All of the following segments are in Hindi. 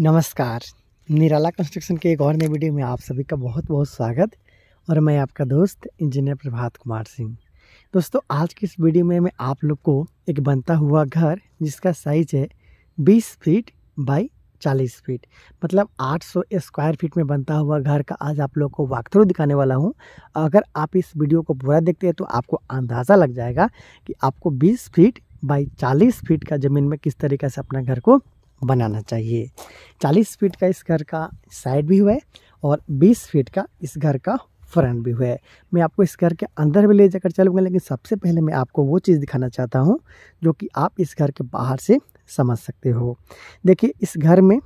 नमस्कार। निराला कंस्ट्रक्शन के एक और नई वीडियो में आप सभी का बहुत बहुत स्वागत। और मैं आपका दोस्त इंजीनियर प्रभात कुमार सिंह। दोस्तों, आज की इस वीडियो में मैं आप लोग को एक बनता हुआ घर जिसका साइज है 20 फीट बाई 40 फीट, मतलब 800 स्क्वायर फीट में बनता हुआ घर का आज आप लोग को वॉक थ्रू दिखाने वाला हूं। अगर आप इस वीडियो को पूरा देखते हैं तो आपको अंदाज़ा लग जाएगा कि आपको 20 फीट बाई 40 फीट का ज़मीन में किस तरीके से अपना घर को बनाना चाहिए। 40 फीट का इस घर का साइड भी हुआ है और 20 फीट का इस घर का फ्रंट भी हुआ है। मैं आपको इस घर के अंदर भी ले जाकर चलूँगा, लेकिन सबसे पहले मैं आपको वो चीज़ दिखाना चाहता हूँ जो कि आप इस घर के बाहर से समझ सकते हो। देखिए, इस घर में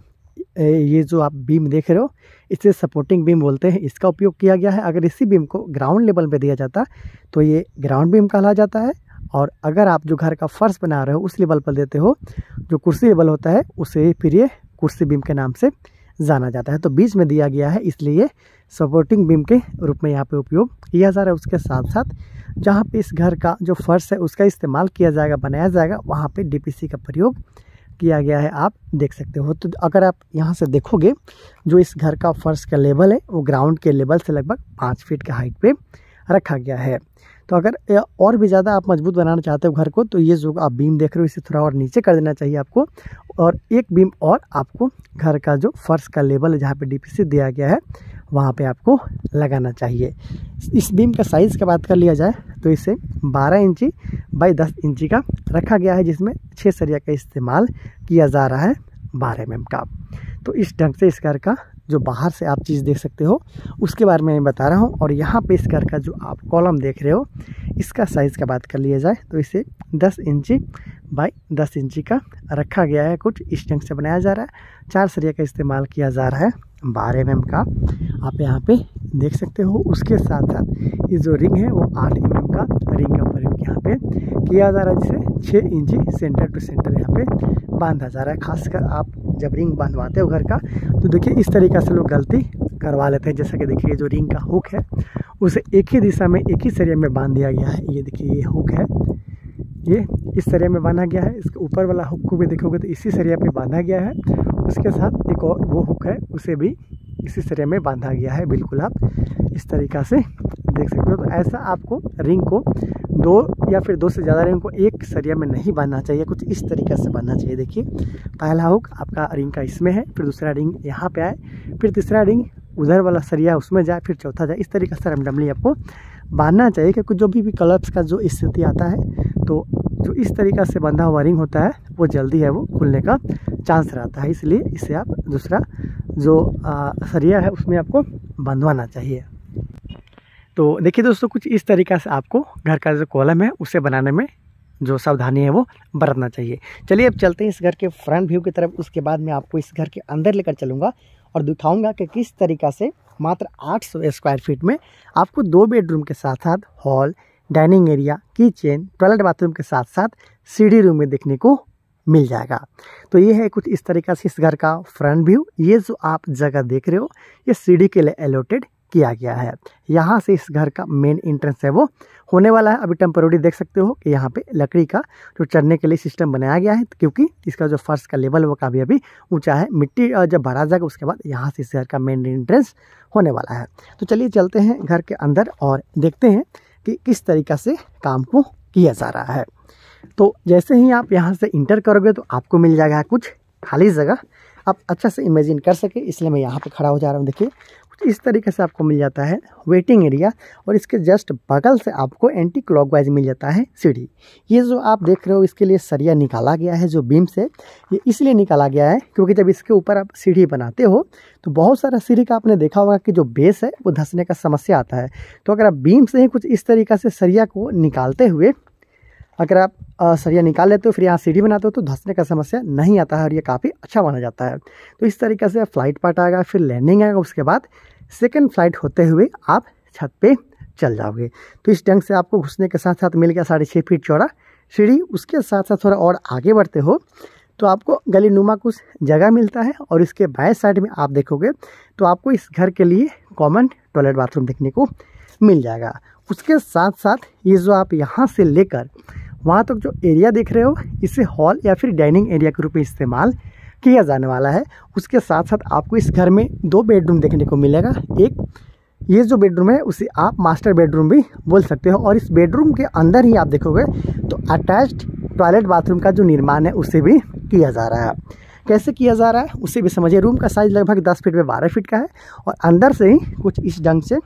ये जो आप बीम देख रहे हो इसे सपोर्टिंग बीम बोलते हैं। इसका उपयोग किया गया है। अगर इसी बीम को ग्राउंड लेवल पे दिया जाता तो ये ग्राउंड बीम कहा जाता है, और अगर आप जो घर का फर्श बना रहे हो उस लेवल पर देते हो, जो कुर्सी लेवल होता है, उसे फिर ये कुर्सी बीम के नाम से जाना जाता है। तो बीच में दिया गया है, इसलिए सपोर्टिंग बीम के रूप में यहाँ पे उपयोग किया जा रहा है। उसके साथ साथ जहाँ पे इस घर का जो फर्श है उसका इस्तेमाल किया जाएगा, बनाया जाएगा, वहाँ पे डीपीसी का प्रयोग किया गया है, आप देख सकते हो। तो अगर आप यहाँ से देखोगे, जो इस घर का फर्श का लेवल है वो ग्राउंड के लेवल से लगभग 5 फीट के हाइट पे रखा गया है। तो अगर और भी ज़्यादा आप मजबूत बनाना चाहते हो घर को, तो ये जो आप बीम देख रहे हो इसे थोड़ा और नीचे कर देना चाहिए आपको, और एक बीम और आपको घर का जो फर्श का लेवल है जहाँ पे डीपीसी दिया गया है वहाँ पे आपको लगाना चाहिए। इस बीम का साइज़ की बात कर लिया जाए तो इसे 12 इंची बाई 10 इंची का रखा गया है, जिसमें 6 सरिया का इस्तेमाल किया जा रहा है 12 mm का। तो इस ढंग से इस घर का जो बाहर से आप चीज़ देख सकते हो उसके बारे में मैं बता रहा हूँ। और यहाँ पे इस घर का जो आप कॉलम देख रहे हो इसका साइज़ का बात कर लिया जाए तो इसे 10 इंची बाई 10 इंची का रखा गया है। कुछ इस ढंग से बनाया जा रहा है। 4 सरिया का इस्तेमाल किया जा रहा है 12 mm का, आप यहाँ पे देख सकते हो। उसके साथ साथ ये जो रिंग है वो 8 mm का रिंग का प्रयोग यहाँ पे किया जा रहा है, जिसे 6 इंची सेंटर टू सेंटर यहाँ पे बांधा जा रहा है। खासकर आप जब रिंग बांधवाते हो घर का तो देखिए इस तरीक़ा से लोग गलती करवा लेते हैं। जैसा कि देखिए जो रिंग का हुक है उसे एक ही दिशा में एक ही सरिया में बांध दिया गया है। ये देखिए ये हुक है, ये इस सरिया में बांधा गया है। इसके ऊपर वाला हुक को भी देखोगे तो इसी सरिया पे बांधा गया है। उसके साथ एक और वो हुक है उसे भी इसी सरिया में बांधा गया है। बिल्कुल आप इस तरीक़ा से देख सकते हो। तो ऐसा आपको रिंग को 2 या फिर 2 से ज़्यादा रिंग को एक सरिया में नहीं बांधना चाहिए, कुछ इस तरीक़े से बांधना चाहिए। देखिए पहला हुक आपका रिंग का इसमें है, फिर दूसरा रिंग यहाँ पे आए, फिर तीसरा रिंग उधर वाला सरिया उसमें जाए, फिर चौथा जाए। इस तरीक़े से रैंडमली आपको बांधना चाहिए, क्योंकि जो भी कलप्स का जो स्थिति आता है तो जो इस तरीक़ा से बंधा हुआ रिंग होता है वो जल्दी है वो खुलने का चांस रहता है। इसलिए इसे आप दूसरा जो सरिया है उसमें आपको बंधवाना चाहिए। तो देखिए दोस्तों, कुछ इस तरीक़ा से आपको घर का जो कॉलम है उसे बनाने में जो सावधानी है वो बरतना चाहिए। चलिए अब चलते हैं इस घर के फ्रंट व्यू की तरफ। उसके बाद मैं आपको इस घर के अंदर लेकर चलूँगा और दिखाऊंगा कि किस तरीक़ा से मात्र 800 स्क्वायर फीट में आपको 2 बेडरूम के साथ साथ hall, dining area, kitchen, toilet, bathroom के साथ साथ सीढ़ी रूम में देखने को मिल जाएगा। तो ये है कुछ इस तरीक़ा से इस घर का फ्रंट व्यू। ये जो आप जगह देख रहे हो ये सीढ़ी के लिए अलॉटेड किया गया है। यहाँ से इस घर का मेन एंट्रेंस है वो होने वाला है। अभी टेम्पोररी देख सकते हो कि यहाँ पे लकड़ी का जो चढ़ने के लिए सिस्टम बनाया गया है, क्योंकि इसका जो फर्श का लेवल वो काफ़ी अभी ऊंचा है। मिट्टी जब भरा जाएगा उसके बाद यहाँ से इस घर का मेन एंट्रेंस होने वाला है। तो चलिए चलते हैं घर के अंदर और देखते हैं कि किस तरीक़ा से काम को किया जा रहा है। तो जैसे ही आप यहाँ से इंटर करोगे तो आपको मिल जाएगा कुछ खाली जगह, आप अच्छा से इमेजिन कर सके, इसलिए मैं यहाँ पे खड़ा हो जा रहा हूँ। देखिए कुछ इस तरीके से आपको मिल जाता है वेटिंग एरिया, और इसके जस्ट बगल से आपको एंटी क्लॉकवाइज मिल जाता है सीढ़ी। ये जो आप देख रहे हो इसके लिए सरिया निकाला गया है जो बीम से, ये इसलिए निकाला गया है क्योंकि जब इसके ऊपर आप सीढ़ी बनाते हो तो बहुत सारा सीढ़ी का आपने देखा होगा कि जो बेस है वो धंसने का समस्या आता है। तो अगर आप बीम से ही कुछ इस तरीक़ा से सरिया को निकालते हुए अगर आप सरिया निकाल लेते हो फिर यहाँ सीढ़ी बनाते हो तो धंसने का समस्या नहीं आता है, और ये काफ़ी अच्छा माना जाता है। तो इस तरीक़े से फ्लाइट पार्ट आएगा, फिर लैंडिंग आएगा, उसके बाद सेकंड फ्लाइट होते हुए आप छत पे चल जाओगे। तो इस ढंग से आपको घुसने के साथ साथ मिल गया 6.5 फीट चौड़ा सीढ़ी। उसके साथ साथ थोड़ा और आगे बढ़ते हो तो आपको गली नुमा कुछ जगह मिलता है, और इसके बाएं साइड में आप देखोगे तो आपको इस घर के लिए कॉमन टॉयलेट बाथरूम देखने को मिल जाएगा। उसके साथ साथ ये जो आप यहाँ से लेकर वहाँ तक जो एरिया देख रहे हो इसे हॉल या फिर डाइनिंग एरिया के रूप में इस्तेमाल किया जाने वाला है। उसके साथ साथ आपको इस घर में 2 बेडरूम देखने को मिलेगा। एक ये जो बेडरूम है उसे आप मास्टर बेडरूम भी बोल सकते हो, और इस बेडरूम के अंदर ही आप देखोगे तो अटैच्ड टॉयलेट बाथरूम का जो निर्माण है उसे भी किया जा रहा है। कैसे किया जा रहा है उसे भी समझिए। रूम का साइज़ लगभग 10 फीट में 12 फीट का है, और अंदर से ही कुछ इस ढंग से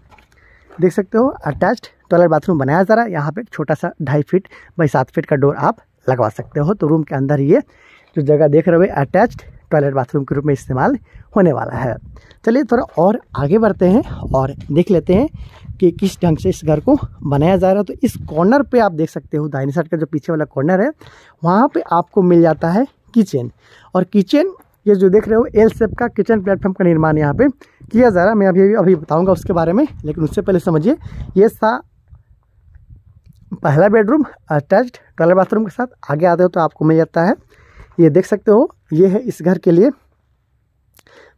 देख सकते हो अटैच्ड टॉयलेट बाथरूम बनाया जा रहा है। यहाँ पे एक छोटा सा 2.5 फीट बाई 7 फीट का डोर आप लगवा सकते हो। तो रूम के अंदर ये जो जगह देख रहे हो अटैच्ड टॉयलेट बाथरूम के रूप में इस्तेमाल होने वाला है। चलिए थोड़ा और आगे बढ़ते हैं और देख लेते हैं कि किस ढंग से इस घर को बनाया जा रहा है। तो इस कॉर्नर पे आप देख सकते हो, दाहिनी साइड का जो पीछे वाला कॉर्नर है वहाँ पे आपको मिल जाता है किचन। और किचन ये जो देख रहे हो एल शेप का किचन प्लेटफॉर्म का निर्माण यहाँ पे किया जा रहा है। मैं अभी बताऊंगा उसके बारे में, लेकिन उससे पहले समझिए ये था पहला बेडरूम अटैच्ड टॉयलेट बाथरूम के साथ। आगे आते हो तो आपको मिल जाता है, ये देख सकते हो ये है इस घर के लिए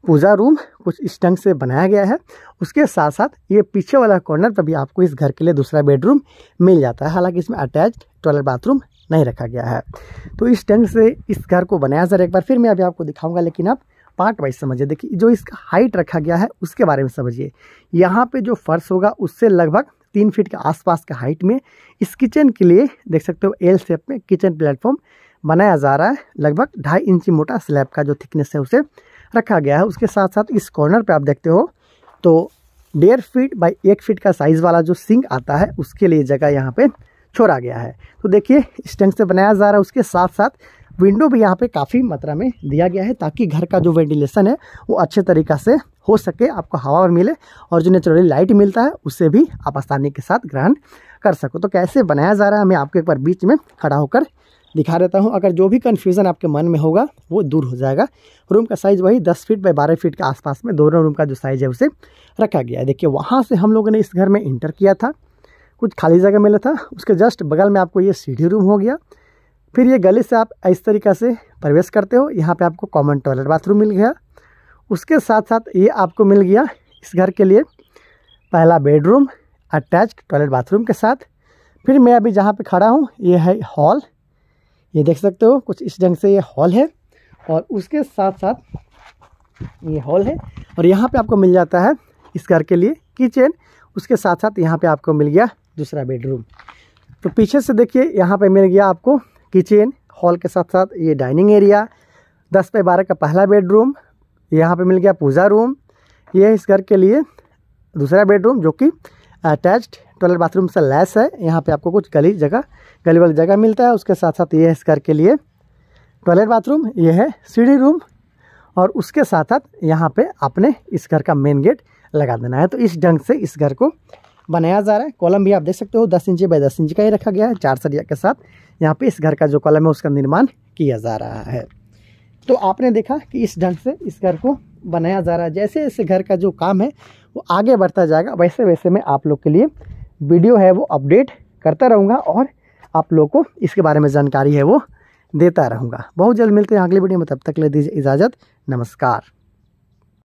पूजा रूम, कुछ इस ढंग से बनाया गया है। उसके साथ साथ ये पीछे वाला कॉर्नर पर भी आपको इस घर के लिए दूसरा बेडरूम मिल जाता है। हालांकि इसमें अटैच्ड टॉयलेट बाथरूम नहीं रखा गया है। तो इस ढंग से इस घर को बनाया जा रहा है। एक बार फिर मैं अभी आपको दिखाऊंगा, लेकिन आप पार्ट वाइज समझिए। देखिए जो इसका हाइट रखा गया है उसके बारे में समझिए। यहाँ पे जो फर्श होगा उससे लगभग 3 फीट के आसपास का हाइट में इस किचन के लिए देख सकते हो एल शेप में किचन प्लेटफॉर्म बनाया जा रहा है। लगभग 2.5 इंची मोटा स्लैब का जो थिकनेस है उसे रखा गया है। उसके साथ साथ इस कॉर्नर पे आप देखते हो तो 1.5 फीट बाई 1 फीट का साइज़ वाला जो सिंक आता है उसके लिए जगह यहाँ पे छोड़ा गया है। तो देखिए इस ढंग से बनाया जा रहा है। उसके साथ साथ विंडो भी यहाँ पे काफ़ी मात्रा में दिया गया है, ताकि घर का जो वेंटिलेशन है वो अच्छे तरीक़ा से हो सके, आपको हवा मिले, और जो नेचुरली लाइट मिलता है उससे भी आप आसानी के साथ ग्रहण कर सको। तो कैसे बनाया जा रहा है मैं आपको एक बार बीच में खड़ा होकर दिखा देता हूँ। अगर जो भी कन्फ्यूज़न आपके मन में होगा वो दूर हो जाएगा। रूम का साइज़ वही 10 फीट बाई 12 फीट के आसपास में दोनों रूम का जो साइज़ है उसे रखा गया है। देखिए वहाँ से हम लोगों ने इस घर में इंटर किया था, कुछ खाली जगह मिला था, उसके जस्ट बगल में आपको ये सीढ़ी रूम हो गया। फिर ये गली से आप इस तरीक़ा से प्रवेश करते हो, यहाँ पे आपको कॉमन टॉयलेट बाथरूम मिल गया। उसके साथ साथ ये आपको मिल गया इस घर के लिए पहला बेडरूम अटैच्ड टॉयलेट बाथरूम के साथ। फिर मैं अभी जहाँ पे खड़ा हूँ ये है हॉल, ये देख सकते हो कुछ इस ढंग से ये हॉल है। और उसके साथ साथ ये हॉल है, और यहाँ पे आपको मिल जाता है इस घर के लिए किचन। उसके साथ साथ यहाँ पे आपको मिल गया दूसरा बेडरूम। तो पीछे से देखिए यहाँ पे मिल गया आपको किचन, हॉल के साथ साथ ये डाइनिंग एरिया, 10 बाई 12 का पहला बेडरूम, यहाँ पे मिल गया पूजा रूम। ये है इस घर के लिए दूसरा बेडरूम जो कि अटैच्ड टॉयलेट बाथरूम से लैस है। यहाँ पे आपको कुछ गली वाली जगह मिलता है। उसके साथ साथ ये है इस घर के लिए टॉयलेट बाथरूम, ये है सीढ़ी रूम, और उसके साथ साथ यहाँ पे आपने इस घर का मेन गेट लगा देना है। तो इस ढंग से इस घर को बनाया जा रहा है। कॉलम भी आप देख सकते हो 10 इंची बाई 10 इंची का ही रखा गया है। 4 सरिया के साथ यहाँ पे इस घर का जो कॉलम है उसका निर्माण किया जा रहा है। तो आपने देखा कि इस ढंग से इस घर को बनाया जा रहा है। जैसे जैसे घर का जो काम है वो आगे बढ़ता जाएगा, वैसे वैसे मैं आप लोग के लिए वीडियो है वो अपडेट करता रहूँगा, और आप लोग को इसके बारे में जानकारी है वो देता रहूँगा। बहुत जल्द मिलते हैं अगली वीडियो में, तब तक ले दीजिए इजाज़त। नमस्कार।